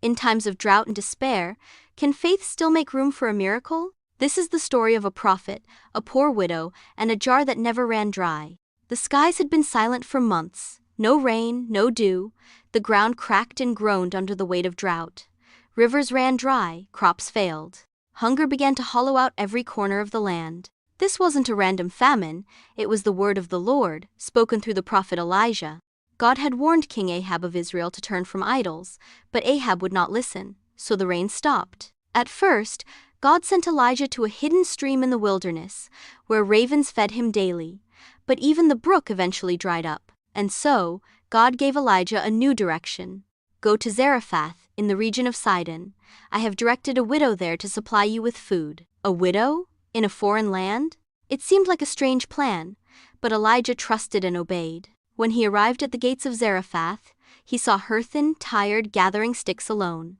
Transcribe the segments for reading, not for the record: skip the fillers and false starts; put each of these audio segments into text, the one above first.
In times of drought and despair, can faith still make room for a miracle? This is the story of a prophet, a poor widow, and a jar that never ran dry. The skies had been silent for months. No rain, no dew. The ground cracked and groaned under the weight of drought. Rivers ran dry, crops failed. Hunger began to hollow out every corner of the land. This wasn't a random famine, it was the word of the Lord, spoken through the prophet Elijah. God had warned King Ahab of Israel to turn from idols, but Ahab would not listen, so the rain stopped. At first, God sent Elijah to a hidden stream in the wilderness, where ravens fed him daily. But even the brook eventually dried up, and so, God gave Elijah a new direction. Go to Zarephath, in the region of Sidon. I have directed a widow there to supply you with food. A widow? In a foreign land? It seemed like a strange plan, but Elijah trusted and obeyed. When he arrived at the gates of Zarephath, he saw her thin, tired, gathering sticks alone.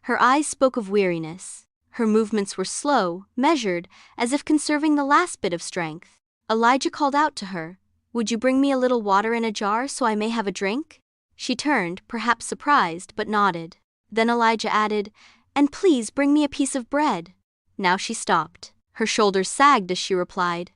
Her eyes spoke of weariness. Her movements were slow, measured, as if conserving the last bit of strength. Elijah called out to her, "Would you bring me a little water in a jar so I may have a drink?" She turned, perhaps surprised, but nodded. Then Elijah added, "And please bring me a piece of bread." Now she stopped. Her shoulders sagged as she replied,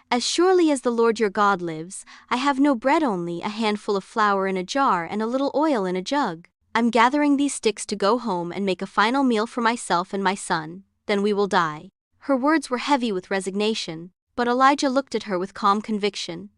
"As surely as the Lord your God lives, I have no bread, only a handful of flour in a jar and a little oil in a jug. I'm gathering these sticks to go home and make a final meal for myself and my son, then we will die." Her words were heavy with resignation, but Elijah looked at her with calm conviction.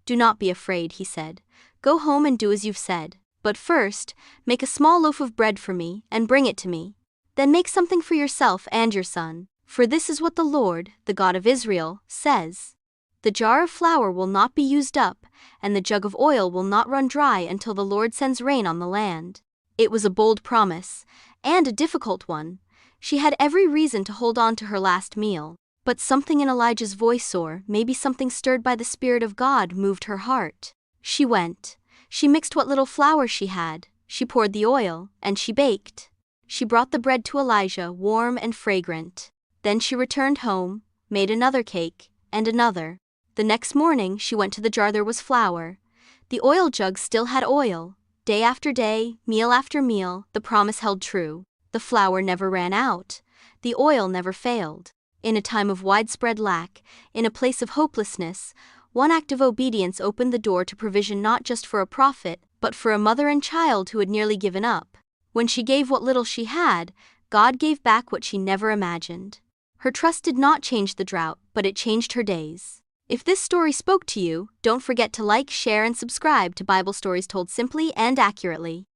"Do not be afraid," he said. "Go home and do as you've said. But first, make a small loaf of bread for me and bring it to me. Then make something for yourself and your son, for this is what the Lord, the God of Israel, says. The jar of flour will not be used up, and the jug of oil will not run dry until the Lord sends rain on the land." It was a bold promise, and a difficult one. She had every reason to hold on to her last meal. But something in Elijah's voice, or maybe something stirred by the Spirit of God, moved her heart. She went. She mixed what little flour she had, she poured the oil, and she baked. She brought the bread to Elijah, warm and fragrant. Then she returned home, made another cake, and another. The next morning she went to the jar. There was flour. The oil jug still had oil. Day after day, meal after meal, the promise held true. The flour never ran out. The oil never failed. In a time of widespread lack, in a place of hopelessness, one act of obedience opened the door to provision, not just for a prophet, but for a mother and child who had nearly given up. When she gave what little she had, God gave back what she never imagined. Her trust did not change the drought, but it changed her days. If this story spoke to you, don't forget to like, share, and subscribe to Bible Stories Told Simply and Accurately.